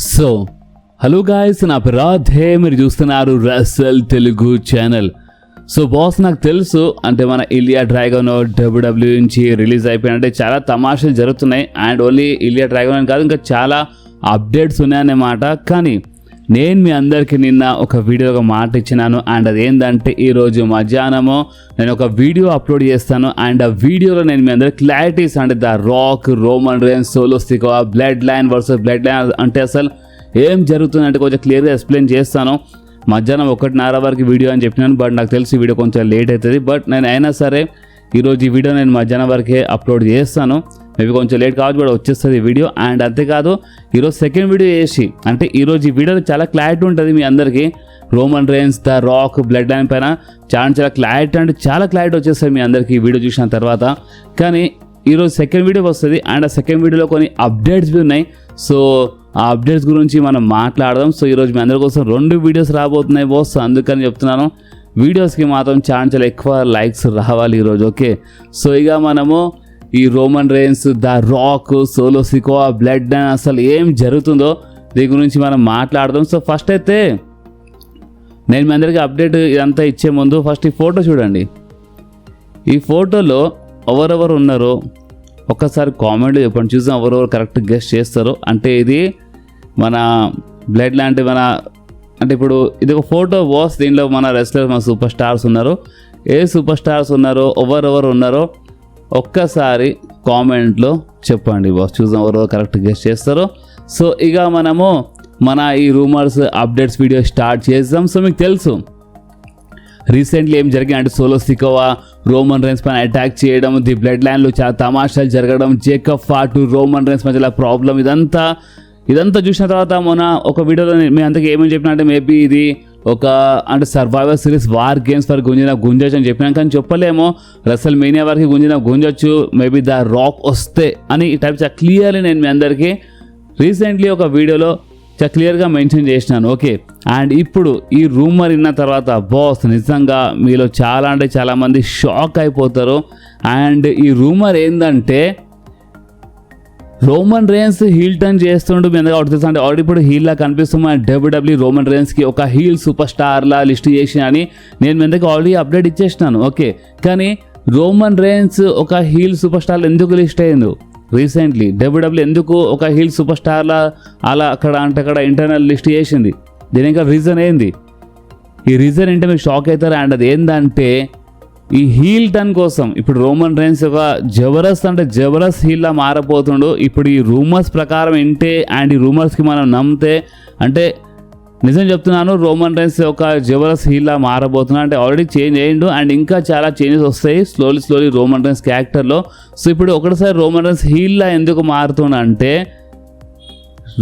So hello guys, నా పేరు రాధే, మీరు చూస్తున్నారు Russell Telugu channel. So boss, నాకు తెలుసు అంటే మన ఇలియా డ్రాగన్ డబ్ల్యూడబ్ల్యూ నుంచి రిలీజ్ అయిపోయినంటే చాలా తమాషాలు జరుగుతున్నాయి. అండ్ ఓన్లీ ఇలియా డ్రాగన్ అని కాదు, ఇంకా చాలా అప్డేట్స్ ఉన్నాయన్నమాట. కానీ నేను మీ అందరికీ నిన్న ఒక వీడియో ఒక మాట ఇచ్చినాను. అండ్ అదేంటంటే ఈరోజు మధ్యాహ్నము నేను ఒక వీడియో అప్లోడ్ చేస్తాను. అండ్ ఆ వీడియోలో నేను మీ అందరికి క్లారిటీస్ అంటే the rock, Roman rains, solo Sikoa, blood line versus blood line అంటే అసలు ఏం జరుగుతుందంటే కొంచెం క్లియర్గా ఎక్స్ప్లెయిన్ చేస్తాను. మధ్యాహ్నం 1:30 వరకు వీడియో అని చెప్పినాను, బట్ నాకు తెలిసి వీడియో కొంచెం లేట్ అవుతుంది. బట్ నేను అయినా సరే ఈరోజు ఈ వీడియో నేను మధ్యాహ్నం వరకే అప్లోడ్ చేస్తాను. మేబీ కొంచెం లేట్ కావచ్చు, కూడా వచ్చేస్తుంది వీడియో. అండ్ అంతేకాదు ఈరోజు సెకండ్ వీడియో చేసి అంటే ఈరోజు ఈ వీడియోలో చాలా క్లారిటీ ఉంటుంది మీ అందరికీ. Roman rains, the rock, blood line పైన చాలా క్లారిటీ అంటే చాలా క్లారిటీ వచ్చేస్తుంది మీ అందరికీ ఈ వీడియో చూసిన తర్వాత. కానీ ఈరోజు సెకండ్ వీడియో వస్తుంది. అండ్ ఆ సెకండ్ వీడియోలో కొన్ని అప్డేట్స్ ఉన్నాయి. సో ఆ అప్డేట్స్ గురించి మనం మాట్లాడదాం. సో ఈరోజు మీ అందరి కోసం 2 వీడియోస్ రాబోతున్నాయి బాస్, అందుకని చెప్తున్నాను. వీడియోస్కి మాత్రం చాలా ఎక్కువ లైక్స్ రావాలి ఈరోజు, ఓకే? సో ఇక మనము ఈ Roman rains, the rock, solo Sikoa, blood line అసలు ఏం జరుగుతుందో దీని గురించి మనం మాట్లాడదాం. సో ఫస్ట్ అయితే నేను మీ అందరికీ అప్డేట్ ఇదంతా ఇచ్చే ముందు ఫస్ట్ ఈ ఫోటో చూడండి. ఈ ఫోటోలో ఎవరెవరు ఉన్నారో ఒక్కసారి కామెంట్లో చెప్పండి, చూసాం ఎవరెవరు కరెక్ట్ గెస్ట్ చేస్తారో. అంటే ఇది మన బ్లడ్ లాంటి అంటే ఇప్పుడు ఇది ఒక ఫోటో బాస్. దీనిలో మన రెస్లర్, మన సూపర్ స్టార్స్ ఉన్నారు. ఏ సూపర్ స్టార్స్ ఉన్నారో, ఎవరెవరు ఉన్నారో ఒక్కసారి కామెంట్లో చెప్పండి బాస్, చూసాం ఎవరెవరు కరెక్ట్ గెస్ట్ చేస్తారో. సో ఇక మనము మన ఈ రూమర్స్ అప్డేట్స్ వీడియో స్టార్ట్ చేద్దాం. సో మీకు తెలుసు రీసెంట్లీ ఏం జరిగింది అంటే సోలో సికోవా రోమన్ రేన్స్ పైన అటాక్ చేయడం, ది బ్లడ్ లైన్లో చాలా తమాషాలు జరగడం, జేకబ్ ఫాటు రోమన్ రేన్స్ మధ్యలో ప్రాబ్లం, ఇదంతా చూసిన తర్వాత మొన్న ఒక వీడియోలో మీ అంతకు ఏమని చెప్పినా అంటే మేబీ ఇది ఒక అంటే సర్వైవర్ సిరీస్ వార్ గేమ్స్ వరకు గుంజొచ్చు అని చెప్పినాం. కానీ చెప్పలేమో రెసల్ మేనియా వరకు గుంజొచ్చు, మేబీ ద రాక్ వస్తే అని ఈ టైప్ క్లియర్లీ నేను మీ అందరికీ రీసెంట్లీ ఒక వీడియోలో క్లియర్గా మెన్షన్ చేసినాను, ఓకే? అండ్ ఇప్పుడు ఈ రూమర్ విన్న తర్వాత బాస్ నిజంగా మీలో చాలా అంటే చాలామంది షాక్ అయిపోతారు. అండ్ ఈ రూమర్ ఏంటంటే రోమన్ రేన్స్ హీల్ టర్న్ చేస్తుండు మీ అందరికీ అవుతుంది. అంటే ఆల్రెడీ ఇప్పుడు హీల్లా కనిపిస్తున్న డబ్ల్యూడబ్ల్యూ రోమన్ రేన్స్కి ఒక హీల్ సూపర్ స్టార్లా లిస్ట్ చేసిన అని నేను మీ అందరికీ ఆల్రెడీ అప్డేట్ ఇచ్చేసినాను, ఓకే? కానీ రోమన్ రేన్స్ ఒక హీల్ సూపర్ స్టార్లు ఎందుకు లిస్ట్ అయ్యింది రీసెంట్లీ? డబ్ల్యూడబ్ల్యూ ఎందుకు ఒక హీల్ సూపర్ స్టార్లా అలా అక్కడ ఇంటర్నల్ లిస్ట్ చేసింది? దీని ఇంకా రీజన్ ఏంది? ఈ రీజన్ ఏంటంటే మీరు షాక్ అవుతారు. అండ్ అది ఏంటంటే ఈ హీల్ టర్న్ కోసం ఇప్పుడు రోమన్ రేన్స్ ఒక జబర్దస్త్ హీల్లా మారబోతుండు. ఇప్పుడు ఈ రూమర్స్ ప్రకారం వింటే అండ్ ఈ రూమర్స్కి మనం నమ్మితే అంటే నిజం చెప్తున్నాను, రోమన్ రేన్స్ ఒక జబర్దస్త్ హీల్లా మారబోతున్నా. అంటే ఆల్రెడీ చేంజ్ అయ్యిండు అండ్ ఇంకా చాలా చేంజెస్ వస్తాయి స్లోలీ రోమన్ రేన్స్ క్యారెక్టర్లో. సో ఇప్పుడు ఒకటిసారి రోమన్ రేన్స్ హీల్లా ఎందుకు మారుతున్నా అంటే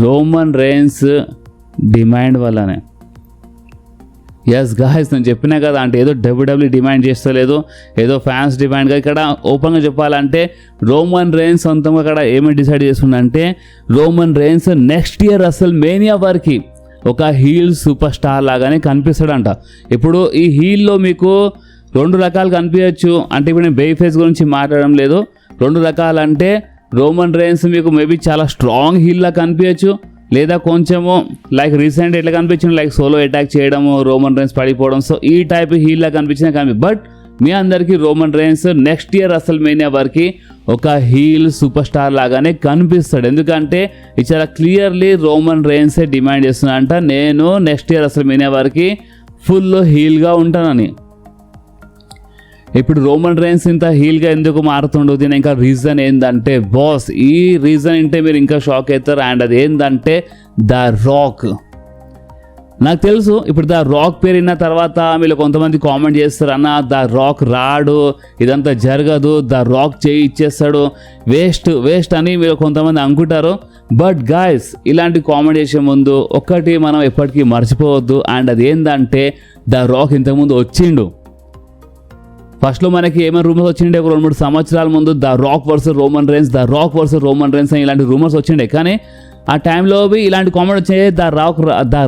రోమన్ రేన్స్ డిమాండ్ వల్లనే. ఎస్ గాయస్, నేను చెప్పినా కదా, అంటే ఏదో డబ్ల్యూడబ్ల్యూ డిమాండ్ చేస్తలేదు, ఏదో ఫ్యాన్స్ డిమాండ్గా. ఇక్కడ ఓపెన్గా చెప్పాలంటే రోమన్ రేన్స్ సొంతంగా ఇక్కడ ఏమేమి డిసైడ్ చేస్తుందంటే రోమన్ రేన్స్ నెక్స్ట్ ఇయర్ అసలు మేనియా వరకు ఒక హీల్ సూపర్ స్టార్ లాగానే కనిపిస్తాడంట. ఇప్పుడు ఈ హీల్లో మీకు 2 రకాలు కనిపించచ్చు. అంటే ఇప్పుడు నేను బేబీ ఫేస్ గురించి మాట్లాడడం లేదు. 2 రకాలు అంటే రోమన్ రేన్స్ మీకు మేబీ చాలా స్ట్రాంగ్ హీల్లా కనిపించచ్చు, లేదా కొంచెము లైక్ రీసెంట్ ఎట్లా కనిపించింది లైక్ సోలో అటాక్ చేయడము, రోమన్ రేన్స్ పడిపోవడం. సో ఈ టైప్ హీల్లా కనిపించినా బట్ మీ అందరికీ రోమన్ రేన్స్ నెక్స్ట్ ఇయర్ అసలు మేనియా వరకు ఒక హీల్ సూపర్ స్టార్ లాగానే కనిపిస్తాడు. ఎందుకంటే ఇది చాలా క్లియర్లీ రోమన్ రేన్సే డిమాండ్ చేస్తున్నాడంట, నేను నెక్స్ట్ ఇయర్ అసలు మేనియా వరకు ఫుల్ హీల్గా ఉంటానని. ఇప్పుడు రోమన్ రేన్స్ ఇంత హీల్గా ఎందుకు మారుతుండో దీని ఇంకా రీజన్ ఏంటంటే బాస్, ఈ రీజన్ అంటే మీరు ఇంకా షాక్ అవుతారు. అండ్ అది ఏంటంటే ద రాక్. నాకు తెలుసు ఇప్పుడు ద రాక్ పేరు విన్న తర్వాత మీరు కొంతమంది కామెంట్ చేస్తారు, అన్న ద రాక్ రాడు, ఇదంతా జరగదు, ద రాక్ చేయి ఇచ్చేస్తాడు, వేస్ట్ అని మీరు కొంతమంది అనుకుంటారు. బట్ గాయస్, ఇలాంటి కామెంట్ చేసే ముందు ఒక్కటి మనం ఎప్పటికీ మర్చిపోవద్దు. అండ్ అది ఏంటంటే ద రాక్ ఇంతకుముందు వచ్చిండు. ఫస్ట్లో మనకి ఏమైనా రూమర్స్ వచ్చిండే ఒక 2-3 సంవత్సరాల ముందు the Rock versus Roman rains, the Rock versus Roman rains అని ఇలాంటి రూమర్స్ వచ్చిండే. కానీ ఆ టైంలో ఇలాంటి కామెంట్ వచ్చాయి, ద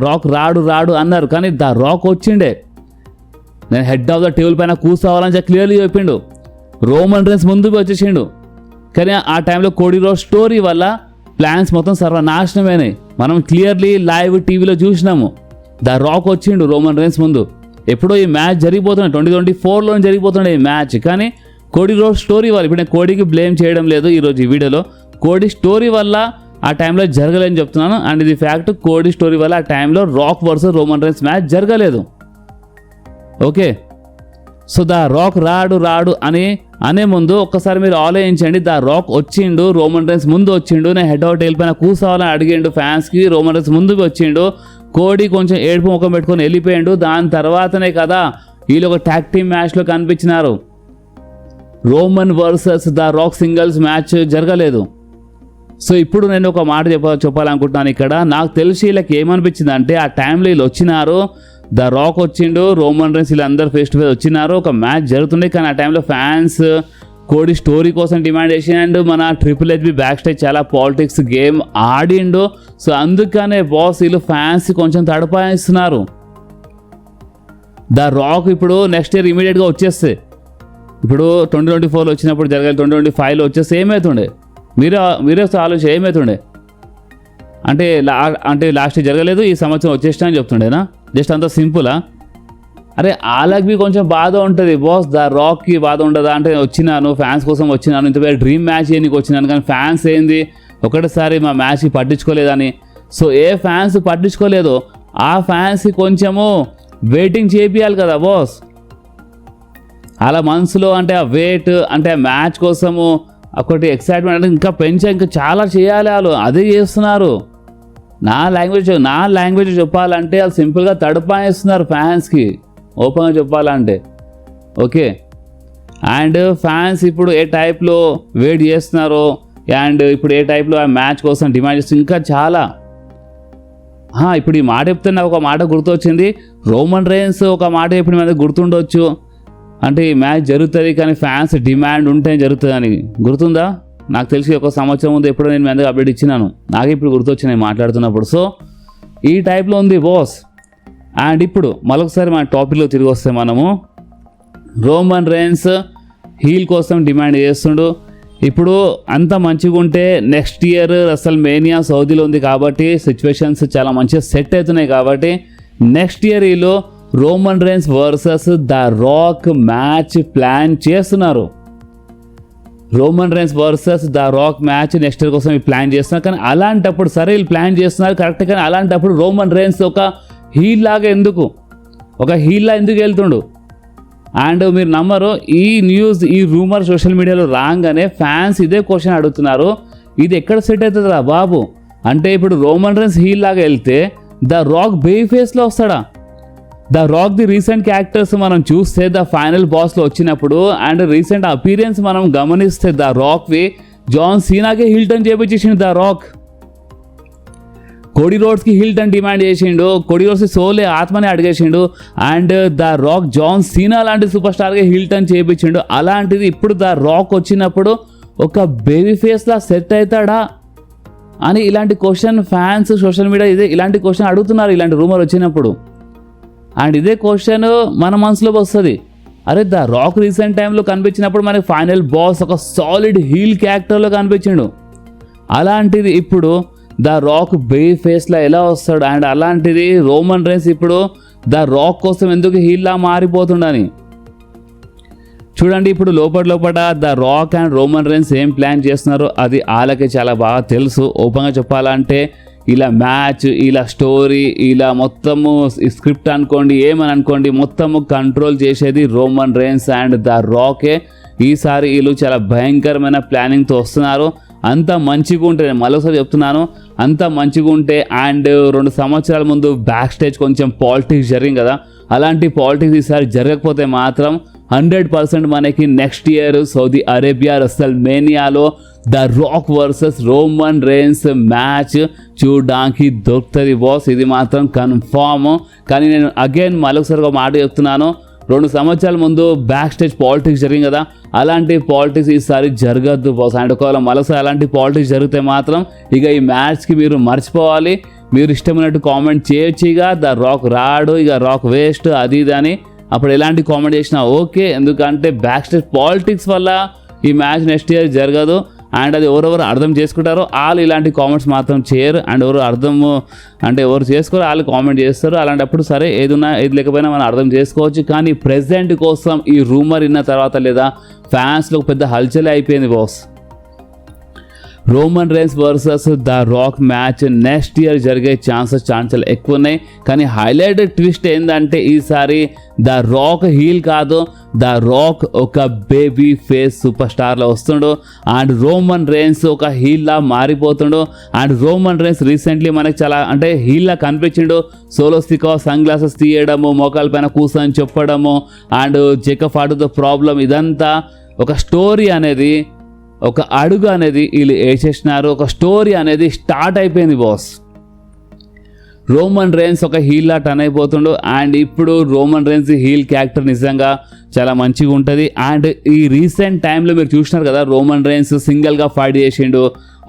రాక్ రాడు అన్నారు. కానీ ద రాక్ వచ్చిండే, నేను హెడ్ ఆఫ్ ద టేబుల్ పైన కూర్చోవాలని క్లియర్లీ చెప్పిండు. రోమన్ రేన్స్ ముందుకు వచ్చేసిండు. కానీ ఆ టైంలో కోడీ రోడ్స్ స్టోరీ వల్ల ప్లాన్స్ మొత్తం సర్వనాశనమైనాయి. మనం క్లియర్లీ లైవ్ టీవీలో చూసినాము. ద రాక్ వచ్చిండు రోమన్ రైన్స్ ముందు. ఎప్పుడో ఈ మ్యాచ్ జరిగిపోతున్నాయి, 2024లో జరిగిపోతుండే ఈ మ్యాచ్. కానీ కోడి రోడ్ స్టోరీ వల్ల, ఇప్పుడు నేను కోడికి బ్లేమ్ చేయడం లేదు ఈరోజు ఈ వీడియోలో, కోడి స్టోరీ వల్ల ఆ టైంలో జరగలేదని చెప్తున్నాను. అండ్ ఇది ఫ్యాక్ట్, కోడి స్టోరీ వల్ల ఆ టైంలో rock versus Roman Reigns match జరగలేదు. ఓకే, సో ద రాక్ రాడు అనే ముందు ఒక్కసారి మీరు ఆలోచించండి. ద రాక్ వచ్చిండు, రోమన్ రైన్స్ ముందు వచ్చిండు, నేను హెడ్ అవుట్ వెళ్ళిపోయిన కూర్చోవాలని అడిగిండు ఫ్యాన్స్కి, రోమన్ రైన్స్ ముందుకు వచ్చిండు. కోడి కొంచెం ఏడుపు ముఖం పెట్టుకొని వెళ్ళిపోయిండు. దాని తర్వాతనే కదా వీళ్ళు ఒక ట్యాగ్ టీమ్ మ్యాచ్లో కనిపించినారు. Roman versus the Rock singles match జరగలేదు. సో ఇప్పుడు నేను ఒక మాట చెప్పాలనుకుంటున్నాను ఇక్కడ. నాకు తెలిసి వీళ్ళకి ఏమనిపించింది అంటే, ఆ టైంలో వీళ్ళు వచ్చినారు, ద రాక్ వచ్చిండు, రోమన్ రైన్స్ వీళ్ళందరూ ఫేస్ టు ఫేస్ వచ్చినారు, ఒక మ్యాచ్ జరుగుతుండే. కానీ ఆ టైంలో ఫ్యాన్స్ కోడి స్టోరీ కోసం డిమాండ్ చేసి, అండ్ మన ట్రిపుల్ హెచ్బి బ్యాక్ స్టేజ్ చాలా పాలిటిక్స్ గేమ్ ఆడిండు. సో అందుకనే బాస్ వీళ్ళు ఫ్యాన్స్ కొంచెం తడపాయిస్తున్నారు. ద రాక్ ఇప్పుడు నెక్స్ట్ ఇయర్ ఇమీడియట్గా వచ్చేస్తే, ఇప్పుడు 2024లో వచ్చినప్పుడు జరగాలి, 2025లో వచ్చేస్తే ఏమవుతుండే? మీరే ఆలోచన ఏమవుతుండే? అంటే లాస్ట్ ఇయర్ జరగలేదు, ఈ సంవత్సరం వచ్చేసినా అని చెప్తుండేనా? జస్ట్ అంత సింపులా? అరే వాళ్ళకి కొంచెం బాధ ఉంటుంది బాస్, ద రాక్కి బాధ ఉండదా? అంటే వచ్చినాను, ఫ్యాన్స్ కోసం వచ్చినాను, ఇంత పేరు డ్రీమ్ మ్యాచ్ చేయడానికి వచ్చినాను, కానీ ఫ్యాన్స్ ఏంది ఒకటిసారి మా మ్యాచ్కి పట్టించుకోలేదని. సో ఏ ఫ్యాన్స్ పట్టించుకోలేదో ఆ ఫ్యాన్స్కి కొంచెము వెయిటింగ్ చేపియాలి కదా బాస్. అలా మనసులో అంటే ఆ వెయిట్, అంటే ఆ మ్యాచ్ కోసము ఒకటి ఎక్సైట్మెంట్ అంటే ఇంకా ఇంకా చాలా చేయాలి. వాళ్ళు అదే చేస్తున్నారు. నా లాంగ్వేజ్ చెప్పాలంటే వాళ్ళు సింపుల్గా తడపాయిస్తున్నారు ఫ్యాన్స్కి, ఓపెన్గా చెప్పాలంటే. ఓకే, అండ్ ఫ్యాన్స్ ఇప్పుడు ఏ టైప్లో వెయిట్ చేస్తున్నారో, అండ్ ఇప్పుడు ఏ టైప్లో ఆ మ్యాచ్ కోసం డిమాండ్ చేస్తున్నారు ఇంకా చాలా. ఇప్పుడు ఈ మాట చెప్తే నాకు ఒక మాట గుర్తొచ్చింది. రోమన్ రైన్స్ ఒక మాట ఇప్పుడు మీద గుర్తుండొచ్చు, అంటే ఈ మ్యాచ్ జరుగుతుంది కానీ ఫ్యాన్స్ డిమాండ్ ఉంటే జరుగుతుంది అని. గుర్తుందా? నాకు తెలిసి ఒక సంవత్సరం ముందు ఎప్పుడో నేను మీద అప్డేట్ ఇచ్చినాను, నాకు ఇప్పుడు గుర్తొచ్చినాయి మాట్లాడుతున్నప్పుడు. సో ఈ టైప్లో ఉంది బాస్. అండ్ ఇప్పుడు మరొకసారి మన టాపిక్లో తిరిగి వస్తే, మనము రోమన్ రైన్స్ హీల్ కోసం డిమాండ్ చేస్తుండు. ఇప్పుడు అంత మంచిగా ఉంటే నెక్స్ట్ ఇయర్ అసలు మేనియా సౌదీలో ఉంది కాబట్టి సిచ్యువేషన్స్ చాలా మంచిగా సెట్ అవుతున్నాయి కాబట్టి నెక్స్ట్ ఇయర్ వీళ్ళు Roman Reigns versus the Rock match plan చేస్తున్నారు. Roman Reigns versus the Rock match next year కోసం ప్లాన్ చేస్తున్నారు. కానీ అలాంటప్పుడు సరే వీళ్ళు ప్లాన్ చేస్తున్నారు కరెక్ట్, కానీ అలాంటప్పుడు రోమన్ రైన్స్ ఒక హీల్ లాగా ఎందుకు వెళ్తుండు? అండ్ మీరు నమ్మరు, ఈ న్యూస్, ఈ రూమర్ సోషల్ మీడియాలో రాగానే ఫ్యాన్స్ ఇదే క్వశ్చన్ అడుగుతున్నారు, ఇది ఎక్కడ సెట్ అవుతుందా బాబు? అంటే ఇప్పుడు రోమన్ రైన్స్ హీల్ లాగా వెళ్తే ద రాక్ బేబీ ఫేస్లో వస్తాడా? The rock the recent characters మనం చూస్తే ద ఫైనల్ బాస్లో వచ్చినప్పుడు అండ్ రీసెంట్ అపీరియన్స్ మనం గమనిస్తే ద రాక్వి జాన్ సీనాకే హీల్ టర్న్ చేపించేసిండు. ద రాక్ కోడి రోడ్స్కి హీల్ టర్న్ డిమాండ్ చేసిండు, కోడి రోడ్స్కి సోలే ఆత్మని అడిగేసిండు, and the Rock John Cena లాంటి సూపర్ స్టార్గా హీల్ టర్న్ చేయించిండు. అలాంటిది ఇప్పుడు ద రాక్ వచ్చినప్పుడు ఒక బేబీ ఫేస్లా సెట్ అవుతాడా అని ఇలాంటి క్వశ్చన్ ఫ్యాన్స్ సోషల్ మీడియా ఇలాంటి క్వశ్చన్ అడుగుతున్నారు ఇలాంటి రూమర్ వచ్చినప్పుడు. అండ్ ఇదే క్వశ్చన్ మన మనసులోకి వస్తుంది, అరే ద రాక్ రీసెంట్ టైంలో కనిపించినప్పుడు మనకి ఫైనల్ బాస్ ఒక సాలిడ్ హీల్ క్యారెక్టర్లో కనిపించిండు. అలాంటిది ఇప్పుడు ద రాక్ బేబీ ఫేస్లో ఎలా వస్తాడు? అండ్ అలాంటిది రోమన్ రైన్స్ ఇప్పుడు ద రాక్ కోసం ఎందుకు హీల్లా మారిపోతుండని చూడండి. ఇప్పుడు లోపల the rock and Roman Reigns ఏం ప్లాన్ చేస్తున్నారో అది వాళ్ళకి చాలా బాగా తెలుసు. ఓపెన్గా చెప్పాలంటే ఇలా మ్యాచ్, ఇలా స్టోరీ, ఇలా మొత్తము స్క్రిప్ట్ అనుకోండి, ఏమని అనుకోండి, మొత్తము కంట్రోల్ చేసేది రోమన్ రైన్స్ అండ్ ద రాకే. ఈసారి వీళ్ళు చాలా భయంకరమైన ప్లానింగ్తో వస్తున్నారు. అంత మంచిగా ఉంటే, నేను మరోసారి చెప్తున్నాను, అంత మంచిగా ఉంటే. అండ్ 2 సంవత్సరాల ముందు బ్యాక్ స్టేజ్ కొంచెం పాలిటిక్స్ జరిగింది కదా, అలాంటి పాలిటిక్స్ ఈసారి జరగకపోతే మాత్రం 100% మనకి నెక్స్ట్ ఇయర్ సౌదీ అరేబియా రెసల్మేనియాలో the Rock versus Roman Reigns match చూడడానికి దొరుకుతుంది బాస్, ఇది మాత్రం కన్ఫామ్. కానీ నేను అగైన్ మరొకసారి ఒక మాట చెప్తున్నాను, 2 సంవత్సరాల ముందు బ్యాక్ స్టేజ్ పాలిటిక్స్ జరిగింది కదా, అలాంటి పాలిటిక్స్ ఈసారి జరగద్దు బాస్. అండ్ ఒకవేళ మరోసారి అలాంటి పాలిటిక్స్ జరిగితే మాత్రం ఇక ఈ మ్యాచ్కి మీరు మర్చిపోవాలి. మీరు ఇష్టమైనట్టు కామెంట్ చేయొచ్చు, ఇక ద రాక్ రాడు, ఇక రాక్ వేస్ట్, అది ఇది అని. అప్పుడు ఎలాంటి కామెంట్ చేసినా ఓకే, ఎందుకంటే బ్యాక్ స్టేజ్ పాలిటిక్స్ వల్ల ఈ మ్యాచ్ నెక్స్ట్ ఇయర్ జరగదు. అండ్ అది ఎవరెవరు అర్థం చేసుకుంటారో వాళ్ళు ఇలాంటి కామెంట్స్ మాత్రం చేయరు. అండ్ ఎవరు చేసుకోరు వాళ్ళు కామెంట్ చేస్తారు. అలాంటప్పుడు సరే ఏదున్నా ఏది లేకపోయినా మనం అర్థం చేసుకోవచ్చు. కానీ ప్రెజెంట్ కోసం ఈ రూమర్ విన్న తర్వాత లేదా ఫ్యాన్స్లో పెద్ద హల్చలే అయిపోయింది boss. Roman Reigns versus the Rock match next year జరిగే ఛాన్సెస్ చాలా ఎక్కువ ఉన్నాయి. కానీ హైలైట్ ట్విస్ట్ ఏంటంటే ఈసారి ద రాక్ హీల్ కాదు, ద రాక్ ఒక బేబీ ఫేస్ సూపర్ స్టార్లో వస్తుండు. అండ్ రోమన్ రైన్స్ ఒక హీల్లా మారిపోతుండు. అండ్ రోమన్ రైన్స్ రీసెంట్లీ మనకి చాలా అంటే హీల్లా కనిపించిండు. సోలో సికో సన్ గ్లాసెస్ తీయడము, మోకాల పైన కూర్చొని చెప్పడము, అండ్ జేకబ్ ఫాటుతో ప్రాబ్లం, ఇదంతా ఒక స్టోరీ అనేది, ఒక అడుగు అనేది వీళ్ళు వేసేసినారు. ఒక స్టోరీ అనేది స్టార్ట్ అయిపోయింది బాస్. రోమన్ రైన్స్ ఒక హీల్లా టర్న్ అయిపోతుండు. అండ్ ఇప్పుడు రోమన్ రైన్స్ హీల్ క్యారెక్టర్ నిజంగా చాలా మంచిగా ఉంటుంది. అండ్ ఈ రీసెంట్ టైంలో మీరు చూసినారు కదా, రోమన్ రైన్స్ సింగిల్గా ఫైట్ చేసిండు,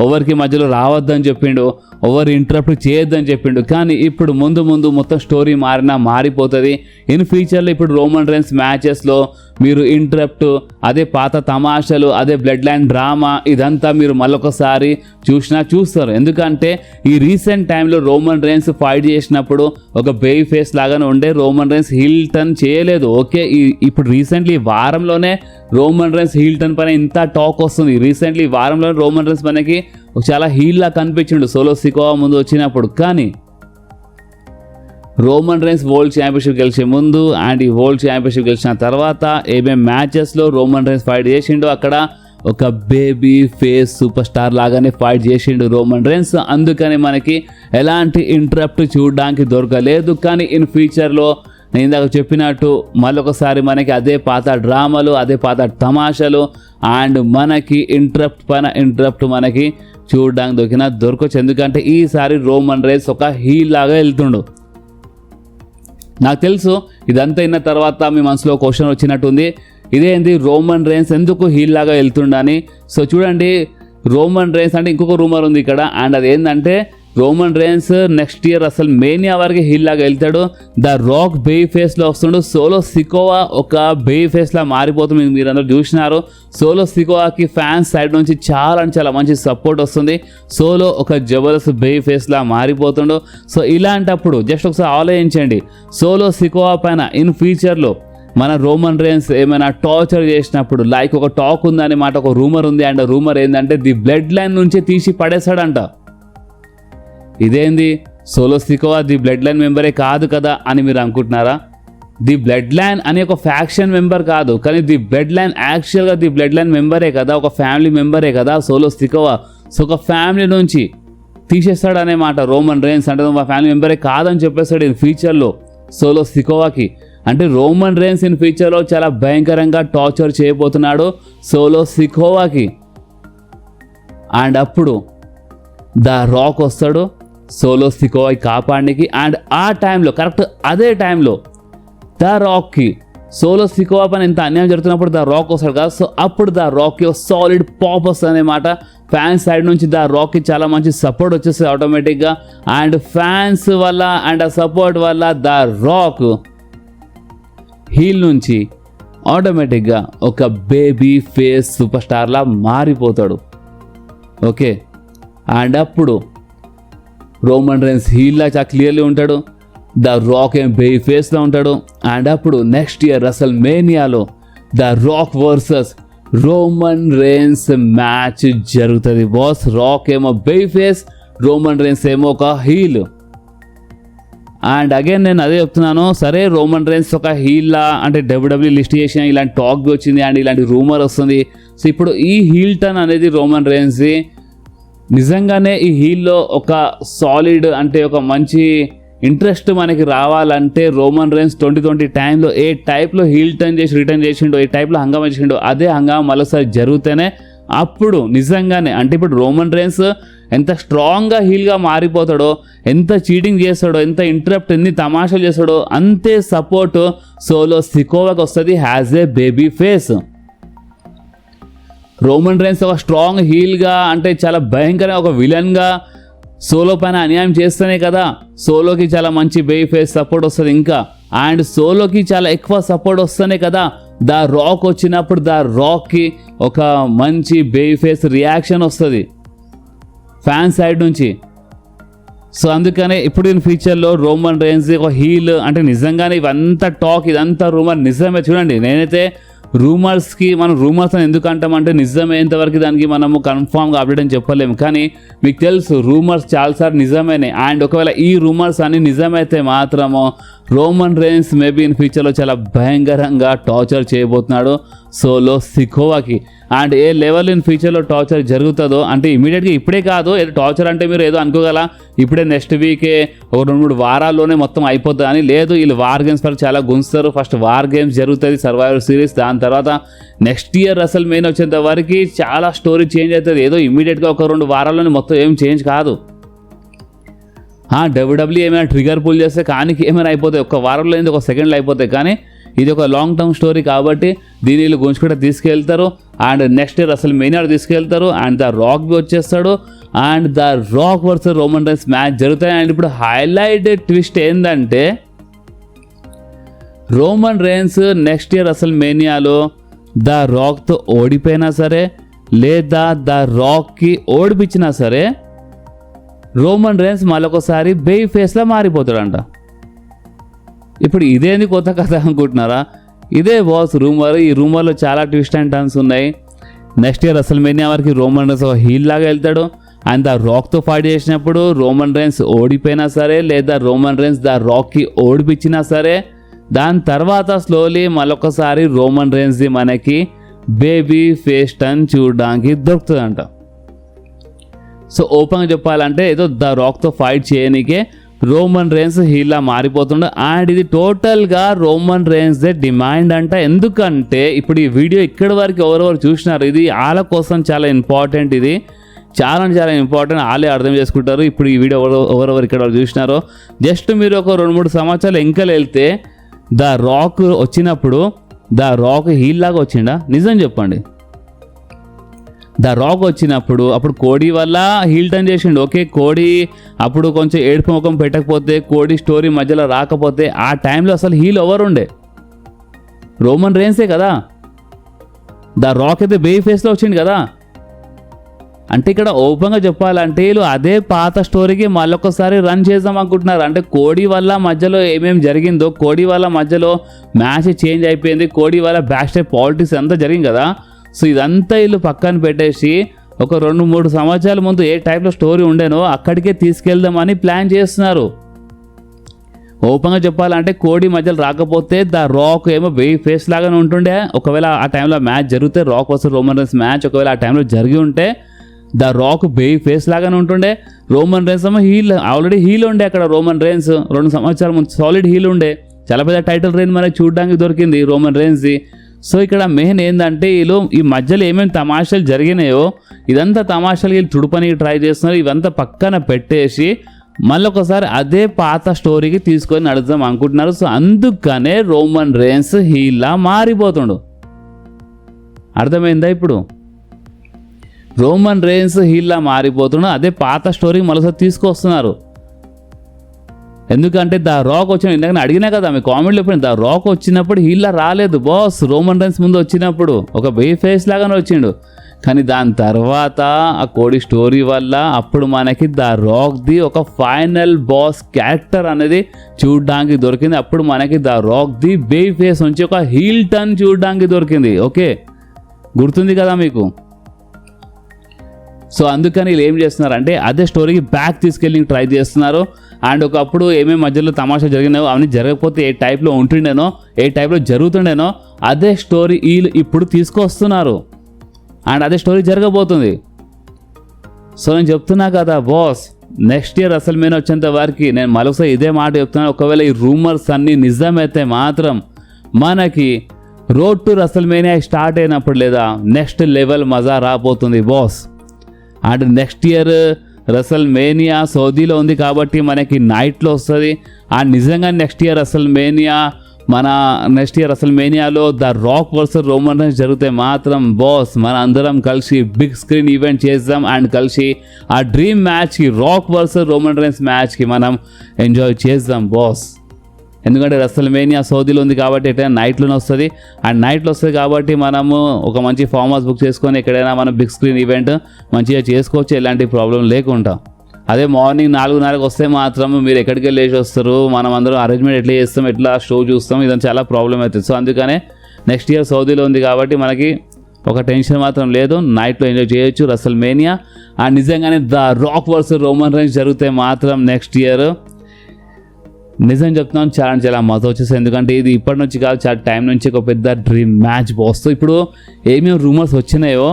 ఎవరికి మధ్యలో రావద్దని చెప్పిండు, ఎవరు ఇంటరప్ట్ చేయొద్దని చెప్పిండు. కానీ ఇప్పుడు ముందు మొత్తం స్టోరీ మారిపోతుంది. ఇన్ ఫ్యూచర్లో ఇప్పుడు రోమన్ రైన్స్ మ్యాచెస్లో మీరు ఇంటరప్ట్, అదే పాత తమాషాలు, అదే బ్లడ్ లైన్ డ్రామా, ఇదంతా మీరు మళ్ళొకసారి చూస్తారు. ఎందుకంటే ఈ రీసెంట్ టైంలో రోమన్ రైన్స్ ఫైట్ చేసినప్పుడు ఒక బేబీ ఫేస్ లాగానే ఉండే. రోమన్ రైన్స్ హీల్ టర్న్ చేయలేదు. ఓకే, ఇప్పుడు రీసెంట్లీ వారంలోనే రోమన్ రైన్స్ హీల్ టర్న్ పైన ఇంత టాక్ వస్తుంది. రీసెంట్లీ వారంలోనే రోమన్ రైన్స్ మనకి చాలా హీల్లా కనిపించిండు సోలో సికోవా ముందు వచ్చినప్పుడు. కానీ రోమన్ రైన్స్ వరల్డ్ ఛాంపియన్షిప్ గెలిచే ముందు అండ్ ఈ వరల్డ్ ఛాంపియన్షిప్ గెలిచిన తర్వాత ఏమేం మ్యాచెస్లో రోమన్ రైన్స్ ఫైట్ చేసిండు, అక్కడ ఒక బేబీ ఫేస్ సూపర్ స్టార్ లాగానే ఫైట్ చేసిండు రోమన్ రైన్స్. అందుకని మనకి ఎలాంటి ఇంటరప్ట్ చూడడానికి దొరకలేదు. కానీ ఇన్ ఫ్యూచర్లో నేను ఇందాక చెప్పినట్టు మళ్ళొకసారి మనకి అదే పాత డ్రామాలు, అదే పాత తమాషాలు, అండ్ మనకి ఇంటరప్ట్ మనకి చూడడానికి దొరకవచ్చు. ఎందుకంటే ఈసారి రోమన్ రైన్స్ ఒక హీల్ లాగా వెళ్తుండు. నాకు తెలుసు ఇదంతా అయిన తర్వాత మీ మనసులో క్వశ్చన్ వచ్చినట్టుంది, ఇదేంది రోమన్ రైన్స్ ఎందుకు హీల్ లాగా వెళ్తుండని. సో చూడండి, రోమన్ రైన్స్ అంటే ఇంకొక రూమర్ ఉంది ఇక్కడ. అండ్ అదేంటంటే రోమన్ రైన్స్ నెక్స్ట్ ఇయర్ అసలు మేనియా వరకు హీల్ లాగా వెళ్తాడు. ద రాక్ బేబీ ఫేస్లో వస్తుండు. సోలో సికోవా ఒక బేబీ ఫేస్లా మారిపోతుంది. మీరు అందరూ చూసినారు. సోలో సికోవాకి ఫ్యాన్స్ సైడ్ నుంచి చాలా మంచి సపోర్ట్ వస్తుంది. సోలో ఒక జబర్దస్త్ బేబీ ఫేస్లా మారిపోతుండు. సో ఇలాంటప్పుడు జస్ట్ ఒకసారి ఆలోచించండి, సోలో సికోవా పైన ఇన్ ఫ్యూచర్లో మన రోమన్ రైన్స్ ఏమైనా టార్చర్ చేసినప్పుడు, లైక్ ఒక టాక్ ఉందని మాట, ఒక రూమర్ ఉంది. అండ్ రూమర్ ఏంటంటే ది బ్లడ్ లైన్ నుంచి తీసి పడేస్తాడంట. ఇదేంది, Solo Sikoa the blood line మెంబరే కాదు కదా అని మీరు అనుకుంటున్నారా? ది బ్లడ్ లైన్ అనే ఒక ఫ్యాక్షన్ మెంబర్ కాదు, కానీ ది బ్లడ్ లైన్ యాక్చువల్గా ది బ్లడ్ లైన్ మెంబరే కదా, ఒక ఫ్యామిలీ మెంబరే కదా సోలో సికోవా. సో ఒక ఫ్యామిలీ నుంచి తీసేస్తాడు అనే మాట రోమన్ రైన్స్. అంటే మా ఫ్యామిలీ మెంబరే కాదని చెప్పేస్తాడు ఇన్ ఫ్యూచర్లో సోలో సికోవాకి. అంటే రోమన్ రైన్స్ ఇన్ ఫ్యూచర్లో చాలా భయంకరంగా టార్చర్ చేయబోతున్నాడు సోలో సికోవాకి. అండ్ అప్పుడు ద రాక్ వస్తాడు సోలో సికోవాకి కాపాడడానికి. అండ్ ఆ టైంలో కరెక్ట్ అదే టైంలో ద రాక్కి సోలో సికోవా పైన ఎంత అన్యాయం జరుగుతున్నప్పుడు ద రాక్ వస్తాడు కదా. సో అప్పుడు ద రాక్కి సాలిడ్ పాప్ వస్తుంది అన్నమాట. ఫ్యాన్స్ సైడ్ నుంచి ద రాక్కి చాలా మంచి సపోర్ట్ వచ్చేస్తుంది ఆటోమేటిక్గా. అండ్ ఫ్యాన్స్ వల్ల అండ్ ఆ సపోర్ట్ వల్ల ద రాక్ హీల్ నుంచి ఆటోమేటిక్గా ఒక బేబీ ఫేస్ సూపర్ స్టార్లా మారిపోతాడు. ఓకే, అండ్ అప్పుడు రోమన్ రైన్స్ హీల్లా చాలా క్లియర్లీ ఉంటాడు, ద రాక్ ఏం బేబీ ఫేస్లో ఉంటాడు. అండ్ అప్పుడు నెక్స్ట్ ఇయర్ అసలు మేనియాలో the Rock versus Roman Reigns match జరుగుతుంది బాస్. రాక్ ఏమో బేబీ ఫేస్, రోమన్ రైన్స్ ఏమో ఒక హీల్. అండ్ అగైన్ నేను అదే చెప్తున్నాను, సరే రోమన్ రైన్స్ ఒక హీల్లా అంటే డబ్ల్యూడబ్ల్యూ లిస్ట్ చేసిన ఇలాంటి టాక్ వచ్చింది అండ్ ఇలాంటి రూమర్ వస్తుంది. సో ఇప్పుడు ఈ హీల్ టర్న్ అనేది రోమన్ రైన్స్ది నిజంగానే ఈ హీల్లో ఒక సాలిడ్ అంటే ఒక మంచి ఇంట్రెస్ట్ మనకి రావాలంటే రోమన్ రైన్స్ 2020 టైంలో ఏ టైప్లో హీల్ టర్న్ చేసి రిటర్న్ చేసిండో, ఏ టైప్లో హంగామా చేసిండో అదే హంగామా మరోసారి జరిగితేనే అప్పుడు నిజంగానే అంటే ఇప్పుడు రోమన్ రైన్స్ ఎంత స్ట్రాంగ్గా హీల్గా మారిపోతాడో, ఎంత చీటింగ్ చేస్తాడో, ఎంత ఇంటరప్ట్ ఎన్ని తమాషాలు చేస్తాడో అంతే సపోర్ట్ సోలో సికోవాకి వస్తుంది has a baby face. Roman rains ఒక స్ట్రాంగ్ హీల్గా అంటే చాలా భయంకరంగా ఒక విలన్గా సోలో పైన అన్యాయం చేస్తేనే కదా సోలోకి చాలా మంచి బేబీ ఫేస్ సపోర్ట్ వస్తుంది ఇంకా. అండ్ సోలోకి చాలా ఎక్కువ సపోర్ట్ వస్తేనే కదా ద రాక్ వచ్చినప్పుడు ద రాక్కి ఒక మంచి బేబీ ఫేస్ రియాక్షన్ వస్తుంది ఫ్యాన్ సైడ్ నుంచి. సో అందుకనే ఇప్పుడు ఈ ఫ్యూచర్లో రోమన్ రేన్స్ ఒక హీల్ అంటే నిజంగానే ఇవంతా టాక్ ఇదంతా రూమర్ నిజమే. చూడండి, నేనైతే రూమర్స్కి మనం రూమర్స్ అని ఎందుకు అంటామంటే నిజమయ్యేంతవరకు దానికి మనము కన్ఫామ్గా అప్డేట్ అని చెప్పలేము. కానీ మీకు తెలుసు రూమర్స్ చాలాసార్లు నిజమేనే. అండ్ ఒకవేళ ఈ రూమర్స్ అన్ని నిజమైతే మాత్రము రోమన్ రేన్స్ మేబీ ఇన్ ఫ్యూచర్లో చాలా భయంకరంగా టార్చర్ చేయబోతున్నాడు సోలో సికోవాకి. అండ్ ఏ లెవెల్ ఇన్ ఫ్యూచర్లో టార్చర్ జరుగుతుందో అంటే ఇమీడియట్గా ఇప్పుడే కాదు, ఏదో టార్చర్ అంటే మీరు ఏదో అనుకోగల ఇప్పుడే నెక్స్ట్ వీకే ఒక 2-3 వారాల్లోనే మొత్తం అయిపోతుంది అని లేదు. వీళ్ళు వార్ గేమ్స్ పర్ చాలా గుంచుతారు. ఫస్ట్ వార్ గేమ్స్ జరుగుతుంది, సర్వైవర్ సిరీస్, దాని తర్వాత నెక్స్ట్ ఇయర్ అసలు మెయిన్ వచ్చేంత వరకు చాలా స్టోరీ చేంజ్ అవుతుంది. ఏదో ఇమీడియట్గా ఒక 2 వారాల్లోనే మొత్తం ఏం చేంజ్ కాదు. డబ్ల్యూడబ్ల్యూ ఏమైనా ట్రిగర్ పుల్ చేస్తే కానీ ఏమైనా అయిపోతాయి, ఒక వారంలో ఏంది ఒక సెకండ్లో అయిపోతాయి. కానీ ఇది ఒక లాంగ్ టర్మ్ స్టోరీ కాబట్టి దీని వీళ్ళు గుంజుకుంటే తీసుకెళ్తారు. అండ్ నెక్స్ట్ ఇయర్ అసలు మెయిన్ తీసుకెళ్తారు. అండ్ ద రాక్ బి వచ్చేస్తాడు. And the Rock versus Roman rains match జరుగుతాయి. అండ్ ఇప్పుడు హైలైట్ ట్విస్ట్ ఏంటంటే రోమన్ రేన్స్ నెక్స్ట్ ఇయర్ అసలు మేనియాలో ద రాక్తో ఓడిపోయినా సరే లేదా ద రాక్కి ఓడిపించినా సరే రోమన్ రేన్స్ మళ్ళొకసారి బేబీ ఫేస్లా మారిపోతాడంట. ఇప్పుడు ఇదేంది కొత్త కథ అనుకుంటున్నారా? ఇదే బాస్ రూమర్. ఈ రూమర్లో చాలా ట్విస్ట్ అండ్ టర్న్స్ ఉన్నాయి. నెక్స్ట్ ఇయర్ అసలు మెయిన్ వరకు రోమన్ రేన్స్ ఒక హీల్ లాగా వెళ్తాడు. అండ్ ద రాక్తో ఫైట్ చేసినప్పుడు రోమన్ రేన్స్ ఓడిపోయినా సరే లేదా రోమన్ రేన్స్ ద రాక్కి ఓడిపించినా సరే దాని తర్వాత స్లోలీ మళ్ళొకసారి రోమన్ రేన్స్ది మనకి బేబీ ఫేస్ టర్న్ చూడడానికి దొరుకుతుందంట. సో ఓపెన్గా చెప్పాలంటే ఏదో ద రాక్తో ఫైట్ చేయనికే రోమన్ రేన్స్ హీల్లా మారిపోతుండే. అండ్ ఇది టోటల్గా రోమన్ రేన్స్దే డిమాండ్ అంట. ఎందుకంటే ఇప్పుడు ఈ వీడియో ఇక్కడి వరకు ఎవరెవరు చూసినారు, ఇది వాళ్ళ కోసం చాలా ఇంపార్టెంట్. ఇది చాలా చాలా ఇంపార్టెంట్, వాళ్ళే అర్థం చేసుకుంటారు. ఇప్పుడు ఈ వీడియో ఎవరెవరు ఇక్కడ చూసినారో జస్ట్ మీరు ఒక 2-3 సంవత్సరాలు ఎంకలు వెళ్తే ద రాక్ వచ్చినప్పుడు ద రాక్ హీల్ లాగా వచ్చిండా? నిజం చెప్పండి. ద రాక్ వచ్చినప్పుడు అప్పుడు కోడి వల్ల హీల్ టర్న్ చేసిండు. ఓకే, కోడి అప్పుడు కొంచెం ఏడుపు ముఖం పెట్టకపోతే కోడి స్టోరీ మధ్యలో రాకపోతే ఆ టైంలో అసలు హీల్ ఎవరుండే? రోమన్ రేన్సే కదా. ద రాక్ అయితే బేబీ ఫేస్లో వచ్చిండు కదా. అంటే ఇక్కడ ఓపెన్గా చెప్పాలంటే వీళ్ళు అదే పాత స్టోరీకి మళ్ళొకసారి రన్ చేద్దాం అనుకుంటున్నారు. అంటే కోడి వల్ల మధ్యలో ఏమేమి జరిగిందో, కోడి వల్ల మధ్యలో మ్యాచ్ చేంజ్ అయిపోయింది, కోడి వల్ల బ్యాక్ స్టెప్ పాలిటిక్స్ అంతా జరిగింది కదా. సో ఇదంతా వీళ్ళు పక్కన పెట్టేసి ఒక 2-3 సంవత్సరాల ముందు ఏ టైప్లో స్టోరీ ఉండేనో అక్కడికే తీసుకెళ్దామని ప్లాన్ చేస్తున్నారు. ఓపెన్గా చెప్పాలంటే కోడి మధ్యలో రాకపోతే ద రాక్ ఏమో బేబీ ఫేస్ లాగానే ఉంటుండే. ఒకవేళ ఆ టైంలో మ్యాచ్ జరిగితే rock versus Roman rains match ఒకవేళ ఆ టైంలో జరిగి ఉంటే ద రాక్ బేబీ ఫేస్ లాగానే ఉంటుండే. రోమన్ రేన్స్ ఏమో హీల్, ఆల్రెడీ హీల్ ఉండే అక్కడ. రోమన్ రేన్స్ 2 సంవత్సరాల ముందు సాలిడ్ హీల్ ఉండే. చాలా పెద్ద టైటిల్ రేంజ్ మనకి చూడడానికి దొరికింది రోమన్ రేన్స్ది. సో ఇక్కడ మెయిన్ ఏంటంటే వీళ్ళు ఈ మధ్యలో ఏమేమి తమాషాలు జరిగినాయో ఇదంతా తమాషాలు వీళ్ళు తుడుపనికి ట్రై చేస్తున్నారు. ఇవంతా పక్కన పెట్టేసి మళ్ళొకసారి అదే పాత స్టోరీకి తీసుకొని నడుద్దాం అనుకుంటున్నారు. సో అందుకనే రోమన్ రేన్స్ హీల్లా మారిపోతుండు. అర్థమైందా? ఇప్పుడు రోమన్ రేన్స్ హీల్లా మారిపోతుండు, అదే పాత స్టోరీకి మరోసారి తీసుకొస్తున్నారు. ఎందుకంటే ద రాక్ వచ్చిన ఇందాక అడిగినా కదా మీ కామెంట్లో ఎప్పుడు ద రాక్ వచ్చినప్పుడు హీల్లా రాలేదు బాస్. రోమన్ రేన్స్ ముందు వచ్చినప్పుడు ఒక బేబీ ఫేస్ లాగానే వచ్చిండు. కానీ దాని తర్వాత ఆ కోడి స్టోరీ వల్ల అప్పుడు మనకి ద రాక్ది ఒక ఫైనల్ బాస్ క్యారెక్టర్ అనేది చూడడానికి దొరికింది. అప్పుడు మనకి ద రాక్ది బేబీ ఫేస్ నుంచి ఒక హీల్ టర్న్ చూడడానికి దొరికింది. ఓకే, గుర్తుంది కదా మీకు? సో అందుకని వీళ్ళు ఏం చేస్తున్నారంటే అదే స్టోరీకి బ్యాక్ తీసుకెళ్ళి ట్రై చేస్తున్నారు. అండ్ ఒకప్పుడు ఏమేమి మధ్యలో తమాషా జరిగినాయో అవన్నీ జరగకపోతే ఏ టైప్లో ఉంటుండేనో ఏ టైప్లో జరుగుతుండేనో అదే స్టోరీ వీళ్ళు ఇప్పుడు తీసుకొస్తున్నారు. అండ్ అదే స్టోరీ జరగబోతుంది. సో నేను చెప్తున్నా కదా బాస్, నెక్స్ట్ ఇయర్ అసలు మెయిన్ వచ్చేంత వరకు నేను మరోసారి ఇదే మాట చెప్తున్నాను. ఒకవేళ ఈ రూమర్స్ అన్నీ నిజమైతే మాత్రం మనకి రోడ్ టు రెసల్మేనియా స్టార్ట్ అయినప్పుడు లేదా నెక్స్ట్ లెవెల్ మజా రాబోతుంది boss. And next year WrestleMania సౌదీలో ఉంది కాబట్టి మనకి నైట్లో వస్తుంది. అండ్ నిజంగా నెక్స్ట్ ఇయర్ రెసల్మేనియాలో the Rock versus Roman Reigns జరిగితే మాత్రం బాస్ మన అందరం కలిసి బిగ్ స్క్రీన్ ఈవెంట్ చేద్దాం. అండ్ కలిసి ఆ డ్రీమ్ మ్యాచ్కి రాక్ వర్సెస్ రోమన్ రేన్స్ మ్యాచ్కి మనం ఎంజాయ్ చేద్దాం బాస్. ఎందుకంటే రెసల్మేనియా సౌదీలో ఉంది కాబట్టి ఎట్లయినా నైట్లోనే వస్తుంది. అండ్ నైట్లో వస్తుంది కాబట్టి మనము ఒక మంచి ఫామ్ హౌస్ బుక్ చేసుకొని ఎక్కడైనా మనం బిగ్ స్క్రీన్ ఈవెంట్ మంచిగా చేసుకోవచ్చు, ఎలాంటి ప్రాబ్లం లేకుండా. అదే మార్నింగ్ 4:30 వస్తే మాత్రం మీరు ఎక్కడికి వెళ్ళేసి వస్తారు, మనం అందరం అరేంజ్మెంట్ ఎట్లా చేస్తాం, ఎట్లా షో చూస్తాం, ఇదంతా చాలా ప్రాబ్లం అవుతుంది. సో అందుకనే నెక్స్ట్ ఇయర్ సౌదీలో ఉంది కాబట్టి మనకి ఒక టెన్షన్ మాత్రం లేదు, నైట్లో ఎంజాయ్ చేయొచ్చు రెసల్మేనియా. అండ్ నిజంగానే the Rock versus Roman rains జరిగితే మాత్రం నెక్స్ట్ ఇయర్ నిజం చెప్తున్నాను చాలా మజా వచ్చేసి. ఎందుకంటే ఇది ఇప్పటి నుంచి కాదు, చాలా టైం నుంచి ఒక పెద్ద డ్రీమ్ మ్యాచ్ బాస్. ఇప్పుడు ఏమేమి రూమర్స్ వచ్చినాయో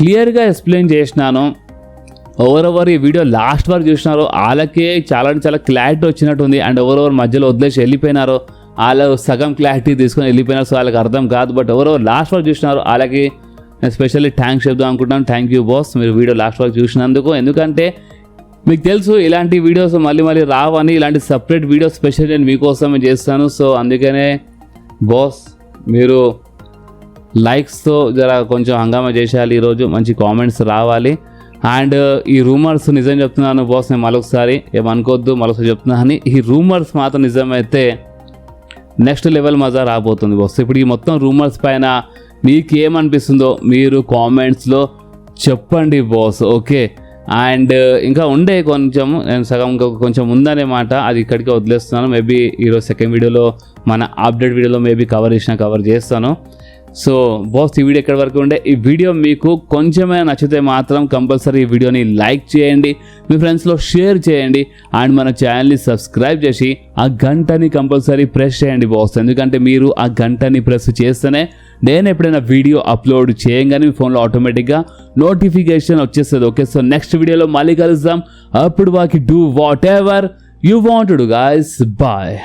క్లియర్గా ఎక్స్ప్లెయిన్ చేసినాను. ఎవరెవరు ఈ వీడియో లాస్ట్ వరకు చూసినారో వాళ్ళకే చాలా క్లారిటీ వచ్చినట్టు ఉంది. అండ్ ఎవరెవరు మధ్యలో వదిలేసి వెళ్ళిపోయినారో వాళ్ళు సగం క్లారిటీ తీసుకొని వెళ్ళిపోయినారు, సో వాళ్ళకి అర్థం కాదు. బట్ ఎవరెవరు లాస్ట్ వరకు చూసినారో వాళ్ళకి నేను స్పెషల్లీ థ్యాంక్స్ చెప్దాం అనుకుంటున్నాను. థ్యాంక్ యూ బాస్, మీరు వీడియో లాస్ట్ వరకు చూసినందుకు. ఎందుకంటే మీకు తెలుసు ఇలాంటి వీడియోస్ మళ్ళీ రావని, ఇలాంటి సపరేట్ వీడియోస్ స్పెషల్ నేను మీకోసమే చేస్తాను. సో అందుకనే బాస్ మీరు లైక్స్తో కొంచెం హంగామా చేసేయాలి, ఈరోజు మంచి కామెంట్స్ రావాలి. అండ్ ఈ రూమర్స్ నిజం చెప్తున్నాను బాస్, నేను మరొకసారి ఏమనుకోవద్దు, మరొకసారి చెప్తున్నాను, ఈ రూమర్స్ మాత్రం నిజమైతే నెక్స్ట్ లెవెల్ మజా రాబోతుంది బాస్. ఇప్పుడు ఈ మొత్తం రూమర్స్ పైన మీకేమనిపిస్తుందో మీరు కామెంట్స్లో చెప్పండి బాస్, ఓకే. అండ్ ఇంకా ఉండే నేను సగం కొంచెం ఉందనే మాట, అది ఇక్కడికి వదిలేస్తున్నాను. మేబీ ఈరోజు సెకండ్ వీడియోలో మన అప్డేట్ వీడియోలో మేబీ కవర్ చేస్తాను. సో బాస్ ఈ వీడియో ఎక్కడి వరకు ఉండే. ఈ వీడియో మీకు కొంచెమే నచ్చితే మాత్రం కంపల్సరీ ఈ వీడియోని లైక్ చేయండి, మీ ఫ్రెండ్స్లో షేర్ చేయండి. అండ్ మన ఛానల్ని సబ్స్క్రైబ్ చేసి ఆ గంటని కంపల్సరీ ప్రెస్ చేయండి బాస్. ఎందుకంటే మీరు ఆ గంటని ప్రెస్ చేస్తేనే నేను ఎప్పుడైనా వీడియో అప్లోడ్ చేయగానే మీ ఫోన్లో ఆటోమేటిక్గా నోటిఫికేషన్ వచ్చేస్తుంది, ఓకే. సో నెక్స్ట్ వీడియోలో మళ్ళీ కలుద్దాం. అప్పుడు వాకి do whatever you want to do guys, bye.